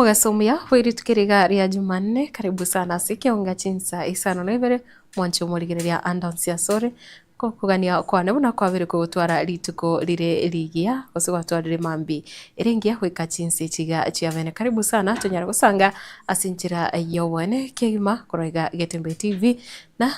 Mugasomia wiritukiriga ria Jumanne. Karibu sana sikionga chinsa isano nevere mwancho murigereria andansia sore ko kugania kwane buna kwabire ko gutwara rituko rire rigia gose gwatwarire mambi iringia gwika chinsi chiga chiavene. Karibu sana tunyara gusanga asinchira yowene kegima koroiga Getembe TV na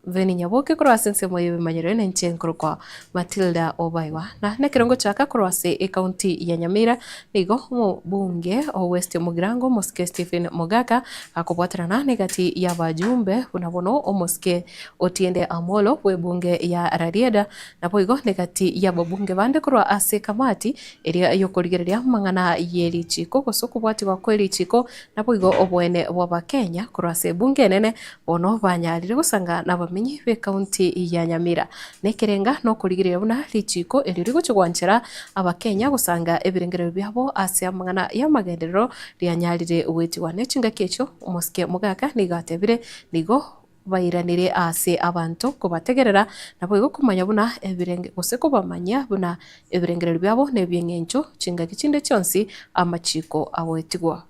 Veni nyaboke kurwasense moyo manyero na nchenkuru kwa Matilda Obaiwa na nekirongo chaka kurwase county ya Nyamira nigo mu bunge o West Mugirango Moske Stephen Mogaka akubwatana na negati ya bajumbe unabono o Moske Otiende Amolo we bunge ya Rarieda na poigo negati ya babunge bande kurwa ase kamati eria yokorigereria mangana yeri chiko kosoku bwati wa kweli chiko na poigo obwene wa Kenya kurwase bunge nene bono banyarire gusanga na minyi ve county ya Nyamira nekerenga no kurigirira buna lichiko eliri guchugwanchera abakenya gusanga ebirengerero byabo ase amangana ya magenderero lyanyarire weti wa nechinga kecho Moske Mugaka nigatebire nigo bairanire ase abantu kubategerera nabo igo kumanya buna ebirenge gose kubamanya buna ebirengerero byabo nebyengencho chinga kichinde chonsi amachiko awetigwa.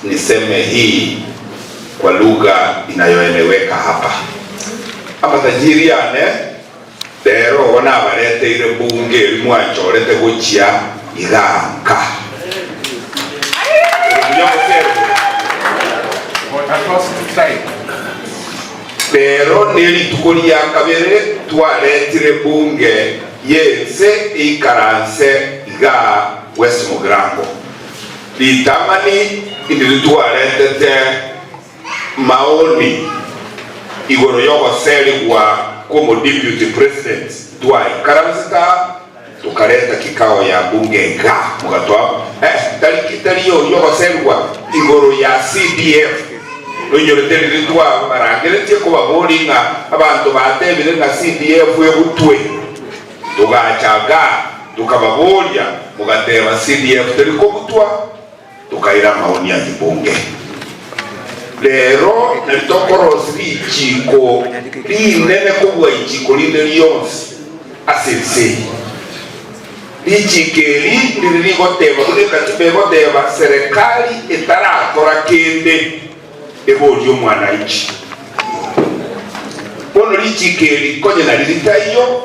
Niseme hii kwa lugha inayoeleweka hapa. Hapa tajiriane lero wana barete ile bunge limwanchorete gochia iganga. Lero nili tukolia kabere twaletire bunge yense ikaranse iga West Mugirango. Litamani indili twaletete maoni igoro yogo seli wa como deputy president tuai karamsita tukareta kikao ya bunge nga mugatoa tali yogo seli wa igoro ya CDF nonyoreteri ritwa barangerete ko baboringa abantu batebire na CDF yebutwe tugachaga tukababoria mugateba CDF tali ko butwa tukaira maoni ya bunge. Lero nalitokorosi lichiko linene kubwa ichiko linde liyonsi asense lichikeli liligoteba kule katiba egoteba serikali etarakora kende eboli omwananchi bono lichikeli konye na lilitayo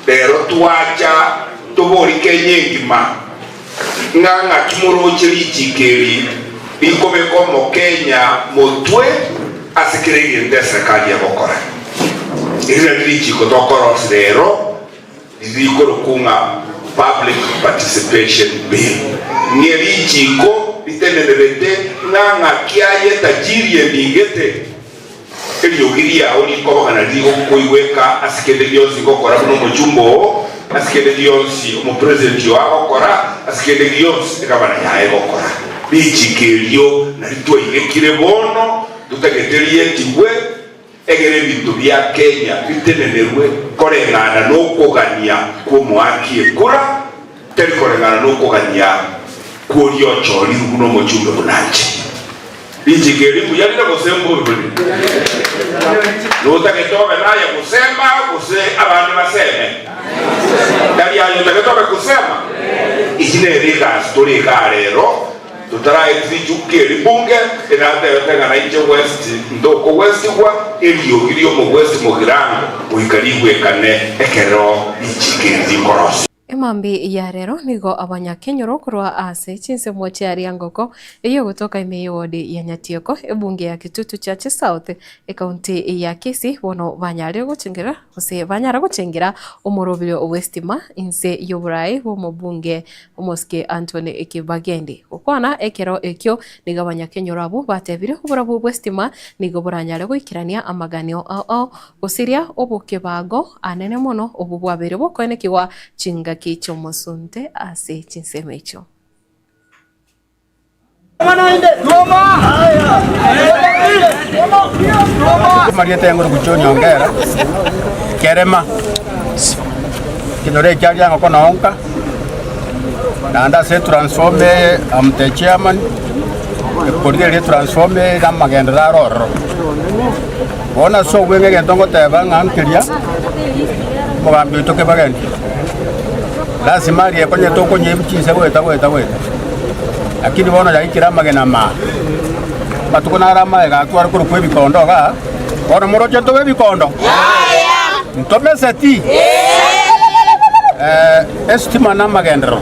lero twacha toboli Kenya engima nganga kimuroche lichikeli bikobeko mo Kenya motwe asikirege nde serikali ya gokora ira lichiko tokoro lero likoro kunga public participation bill ni lichiko litenenebete nganga kiaye tajiri endingete eliogiria oli kobana ligo kuiweka asikende lyosi gokora no mujumbo asikende lyosi mo president yo agokora asikende lyosi kabana yae gokora bichikelio na litwa ilekire bono tutageterie tiwe egere bintu bya Kenya bitenenerwe korengana no kugania ko mwaki ekura teri korengana no kugania ko lyochori runo mochumbe bunanje bichikeli muyalira gosembo buli no taketobe naye kusema kuse abantu baseme dali ayo taketobe kusema ikinerika story kalero tutaraye trijukeli bunge enate yotenga na inje West ndoko West kwa elio mu West Mugirango uikaligwe kane ekero ichikezi korosi. Emambi ya rero nigo abanyakenyoro kurwa ase chinse moche ari angoko iyo gutoka imeyo wodi ya Nyatioko ebunge ya Kitutu Church South county ya Kisii bono banyare guchingira ose banyara guchingira umurobiro Westima inse yoburai bo mubunge Moske Anthony Kibagendi ukwana ekero ekyo nigo abanyakenyoro abo batebire uburabu Westima nigo buranyare guikirania amaganio ao gusiria obukebago anene mono obubwabere bokone kiwa chinga kicho mosunte ase chinsemecho. Maria tengo kuchoni ongera kerema kinore kyali yango kona onka nanda se transforme am the chairman kodire transforme na magendera roro bona so wenge gentongo teba ngankiria mugambi toke bagendi lazima liye konye toko nye mchinse weta lakini bona yakira magena ma batukona rama ga twara kuru kwe bikondo ga ona moroje to bikondo ntome seti estima na magendro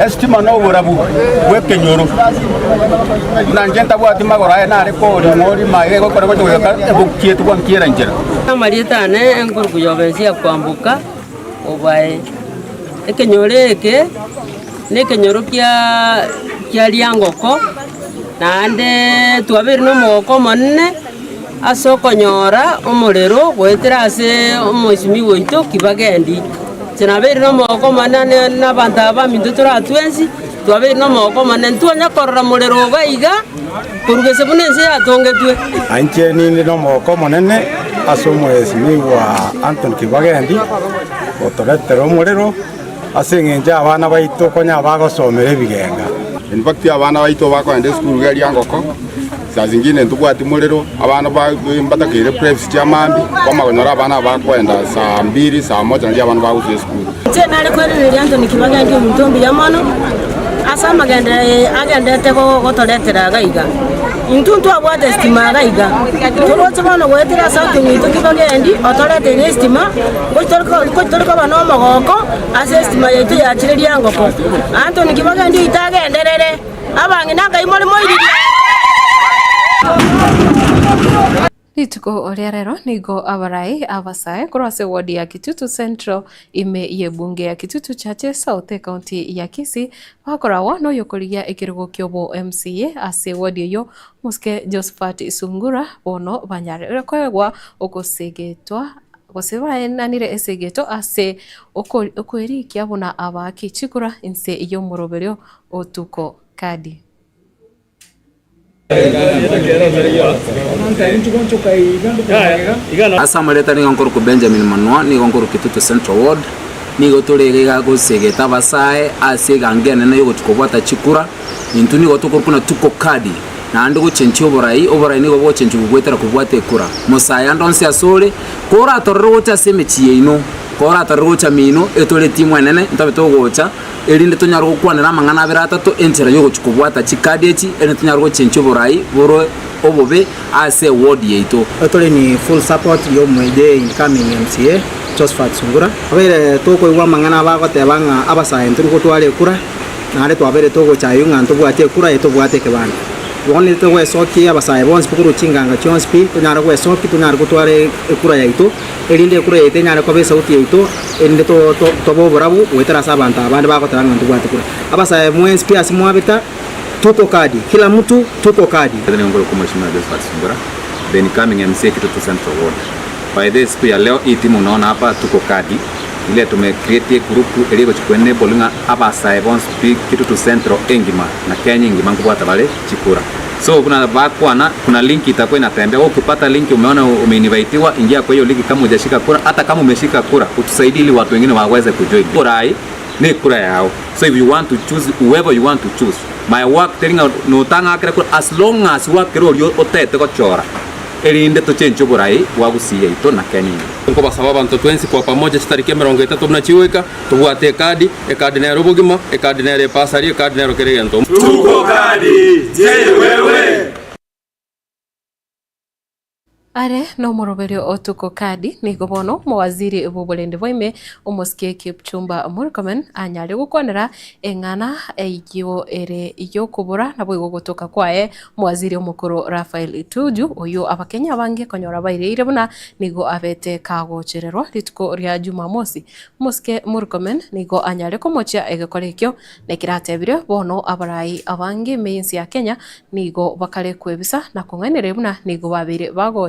estima no burabu weke nyoro na njenta bwati magora na ari ko ngori maige ko ko yoka ebukietu kwa nkiera njera Marieta ne enkuru kuyobensia kwambuka obae ekenyoreke nekenyoro kya liangoko nande twabiri no moko monne asokonyora omorero gwetera ase omosimi woito kibagendi tinabiri no moko manane nabantu abaminto turatwensi twabiri no moko manane twonya korora morero gaiga kurugese bunense atongetwe anche nini no moko manane asomosimi wa Anton Kibagendi otoretero morero asengenja abana baito konya bagosomera bigenga in fact abana baito bakwende skulu gari angoko saa zingine ntubwati morero abana batakire preps chamambi kama konyora abana bakwenda saa 2 saa 1 ndio abana baguze skulu tena ale kweli Anton Kibagendi omutombi yamono asa agende teko gotoretera gaiga intuntu abwate estima gaiga tolotse bano gwetera santu ngito Kibagendi otorete estima gotorko bano mogoko ase estima yetu ya chireria ngoko Anton Kibagendi itagenderere abangi nanga imole moiri Lituko oria rero nigo abarai abasae kurwase ward ya Kitutu Central ime ye bunge ya Kitutu Chache South County ya Kisii bakorawa no yokorigia ikirugo kyobo MCA ase ward yo muske Josephat Sungura bono banyare kwegwa okosegetwa goseba nanire esegeto ase okweri kyabona abaki chikura inse iyo muroberio otuko kadi asa mareta ni ngonkuru ku Benjamin Manwa ni ngonkuru Kitutu Central Ward ni gotorega gosegeta basae ase gangene na yogo tukobwata chikura intuni gotukuru kuna tuko kadi na andi guchenchi oborai ni gobo chenchi gugwetera kubwate kura musaya ndonse asore kora torrocha semechi ino kora torrocha mino etole timu enene ntabe togocha erinde tonyaro kwanira mangana biratatu entera yogo chukubwata chikadi echi ene tonyaro guchenchi oborai boro obobe ase ward yeito etole ni full support yo mwede incoming MCA Josephat Sungura abere toko igwa mangana bagotebanga abasaye nturi gutware kura na ale twabere togo chayunga ntubwate kura etobwate kebana woni to wesoki abasaye bonse pukuru chinganga chonspi tunyara wesoki tunyara gutware kura yaito erinde kura yete nyara ko be sauti yaito erinde to bo brabu wetera sabanta abandi bagotanga ntubwate kura abasaye mwenspi asimwabita tuko kadi kila mtu tuko kadi ni ngoro kwa mheshimiwa Josephat Sungura then coming MCA Kitutu Central Ward by this siku ya leo hii timu unaona hapa tuko kadi ile tume create group ile kuchukua bolinga abasaye bonse Kitutu Central engima na Kenya engima ngubwata bale chikura so kuna link itakuwa inatembea ukipata link umeona umeinvitiwa ingia kwa hiyo link kama hujashika kura hata kama umeshika kura utusaidie ili watu wengine waweze kujoin kura ni kura yao so if you want to choose whoever you want to choose my work telling no tanga akira kura as long as work role otete ko chora elinde to change oborai wagusiye ito na Kenya ngo basaba bantu twensi kwa pamoja chitariki 30 tunachiweka tubwate kadi ekadi na robogima ekadi na repasari ekadi na rokerento tuko kadi je wewe are no moroberio otuko kadi ni gobono mawaziri bobulende boime omoske Kipchumba Murkomen anyale gukonera engana eigiwo ere iyo kubura nabo igogotoka kwae mawaziri omukuru Raphael Tuju oyo abakenya bange konyora baire buna nigo abete kagochererwa lituko rya Jumamosi moske Murkomen nigo anyale komocha egekorekyo nekiratebire bono abarai abange meinsi ya Kenya nigo bakare kwebisa na kunganire buna nigo babire bago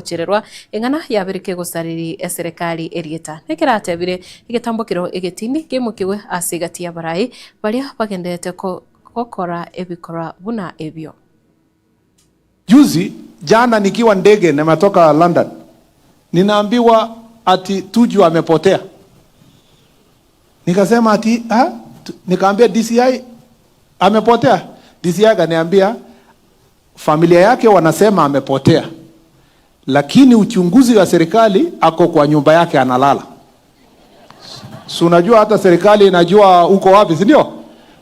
engana yabirike gusariri eserikali erieta nekiratebire igetambukiro igetindi gemukiwe asigati ya barai baria bagendete kokora ebikora buna ebyo jana nikiwa ndege nimetoka London ninaambiwa ati Tuju amepotea nikasema ati nikaambia DCI amepotea DCI akaniambia familia yake wanasema amepotea lakini uchunguzi wa serikali ako kwa nyumba yake analala. Si unajua hata serikali inajua uko wapi, si ndio?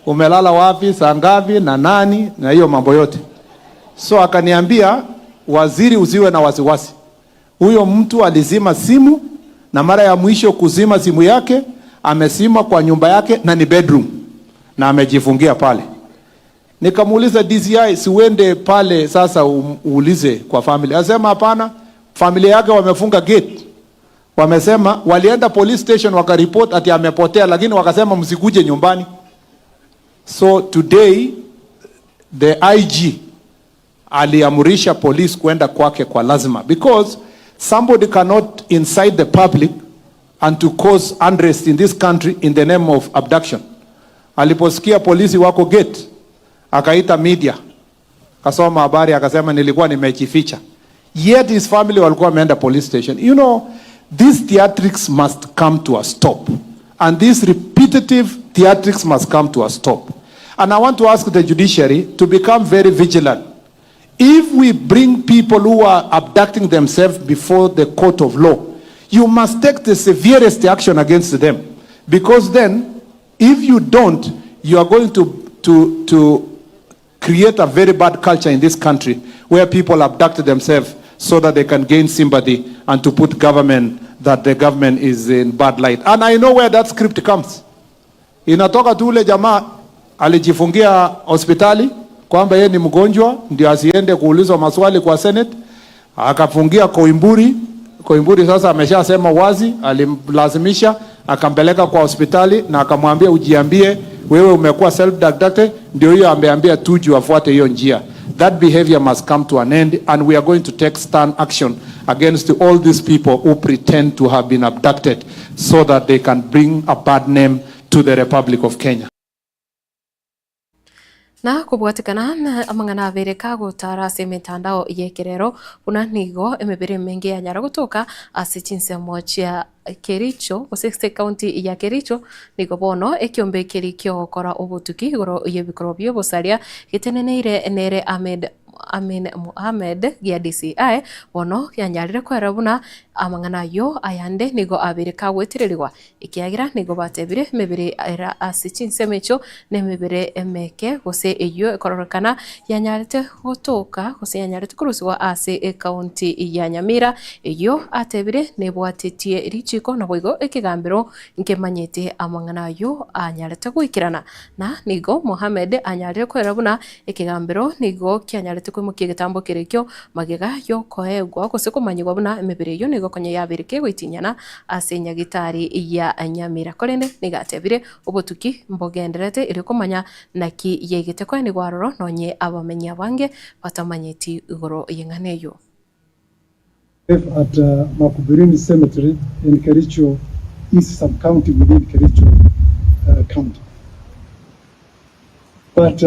umelala wapi, saa ngapi na nani na hiyo mambo yote. So akaniambia, waziri, usiwe na wasiwasi. Huyo mtu alizima simu, na mara ya mwisho kuzima simu yake amesima kwa nyumba yake na ni bedroom, na amejifungia pale. Nikamuuliza DCI, siwende pale sasa uulize kwa family. Asema hapana, familia yake wamefunga gate. Wamesema walienda police station wakaripoti ati amepotea, lakini wakasema msikuje nyumbani. So today the IG aliamurisha police kwenda kwake kwa lazima, because somebody cannot incite the public and to cause unrest in this country in the name of abduction. Aliposikia polisi wako gate, akaita media, kasoma habari, akasema nilikuwa nimejificha. Yet his family walikuwa wameenda police station. You know, these theatrics must come to a stop. And these repetitive theatrics must come to a stop. And I want to ask the judiciary to become very vigilant. If we bring people who are abducting themselves before the court of law, you must take the severest action against them. Because then, if you don't, you are going to create a very bad culture in this country where people abduct themselves so that they can gain sympathy and to put government, that the government is in bad light. And I know where that script comes. Inatoka tu ule jamaa alijifungia hospitali kwamba yeye ni mgonjwa, ndio asiende kuulizwa maswali kwa Senate, akafungia Koimburi. Koimburi sasa ameshasema wazi, alimlazimisha akampeleka kwa hospitali na akamwambia ujiambie wewe umekuwa self-abducted, ndio hiyo ameambia Tuju afuate hiyo njia. That behavior must come to an end, and we are going to take stern action against all these people who pretend to have been abducted so that they can bring a bad name to the Republic of Kenya. Na kubwatikana na amangana avere kago tarase mitandao yekerero unanigo emebere mengi ya nyara gutuka asichinse mochia Kericho kusexte county ya Kericho nigo bono ekiombe kerikyo kora obutuki goro yebikrobyo bosaria giteneneire nere Amin Mohamed ya DCI bono yanyarire kwerabuna amangana yo ayande nigo abire kagwetirirwa ikiagira nigo batebire mebere era asichinse mecho ne mebere emeke gose eyo ekororokana yanyarite gotoka gose yanyarite kuruswa ase county ya Nyamira eyo atebire nebwatetie richiko na boigo ekigambiro nkemanyete amangana yo anyarite gwikirana na nigo Mohamed anyarire kwerabuna ekigambiro nigo kyanyarite kwimukia gitambo kirekyo magega yo koegwa gose kumanyigwa buna emebere yo nigo konye yabirike gwitinyana ase Nyagitari ya Nyamira korende nigatebire obotuki mbogenderete iri kumanya naki yegete kwa ni gwaroro nonye abamenya bange batamanyeti igoro yenganeyo. At Makubirini Cemetery in Kericho East Sub-County within Kericho County. But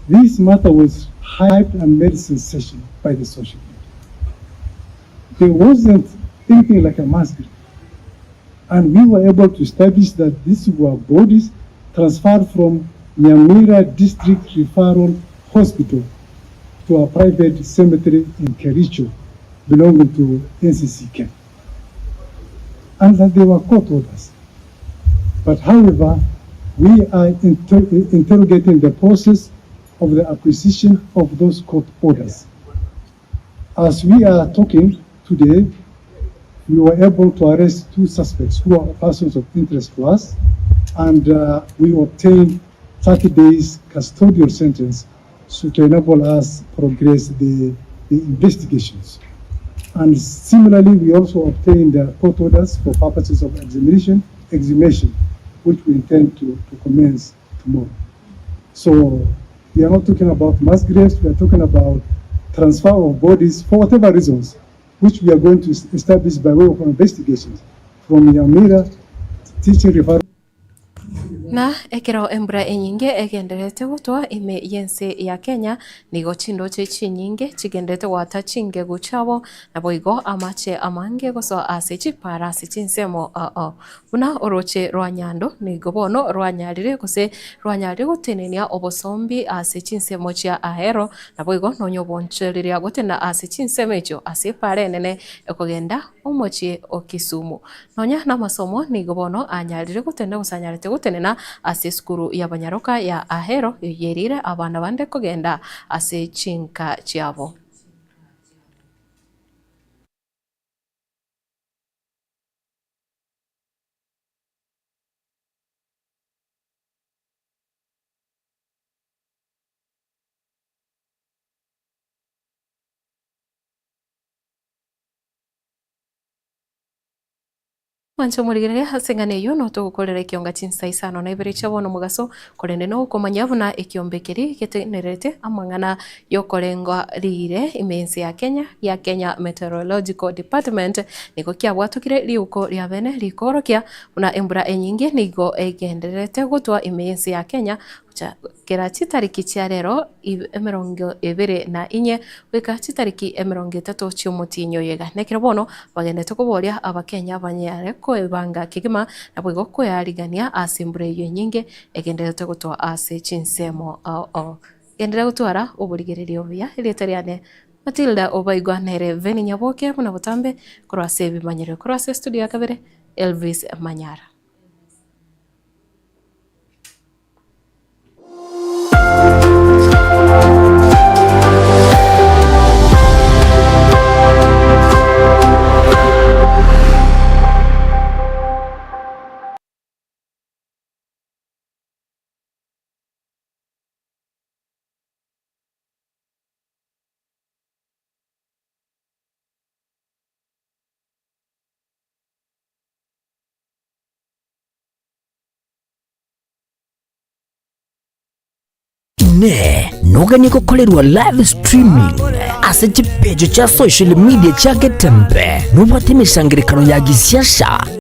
this matter was hyped and made sensation by the social media. There wasn't anything like a massacre. And we were able to establish that these were bodies transferred from Nyamira District Referral Hospital to a private cemetery in Kericho belonging to NCCK. And that they were court orders. But however, we are interrogating the process of the acquisition of those court orders. As we are talking today, we were able to arrest 2 suspects who are persons of interest to us, and we obtained 30 days custodial sentence so to enable us progress the investigations. And similarly, we also obtained court orders for purposes of exhumation, which we intend to commence tomorrow. So we are not talking about mass graves, we are talking about transfer of bodies for whatever reasons, which we are going to establish by way of investigations from Nyamira Teaching Referral. Na ekero embra enyinge egenderete gutwa ime yense ya Kenya nigo chindo chechi nyinge chigendete wata chinge guchabo na boigo amache amange goso ase chipara ase chinsemo una oroche rwanyando nigo bono rwanyarire gose rwanyarire gutenenia obosombi ase chinsemo chia ahero na boigo nonyo boncheriria gutena ase chinsemecho ase pare nene ekogenda omochie okisumu nonya na masomo nigo bono anyarire gutenda gusanyarite gutenena ase skuru ya Banyaroka ya Ahero yerire abana bande kugenda ase chinka chiabo. Mancho murigere hasengane yo no tugukorera ikionga chinsa isano na ibere chabono mugaso korende no komanyabuna ikiombekeri ketenerete amangana yo korengwa rire imensi ya Kenya Meteorological Department niko kiabwatukire liuko lya bene likorokia una embura enyingi nigo egenderete gutwa imensi ya Kenya kera chitariki chia rero 24 wika chitariki 30 cy'umutinyo yega nekero bono bagendete kuboria abakenya banyare ko ebanga kigima nabwo ko yarigania asimbure yo nyinge egenderete gutwa ase chinsemo gendera gutwara uburigererio bya iletariane Matilda Obaigwa nere veni nyaboke muna butambe kurase bimanyere kurase studio ya kabere Elvis Manyara. Nogani gukorerwa live streaming ase chipejo cha social media cha Getembe nubwo atemesangirikano ya gisiasha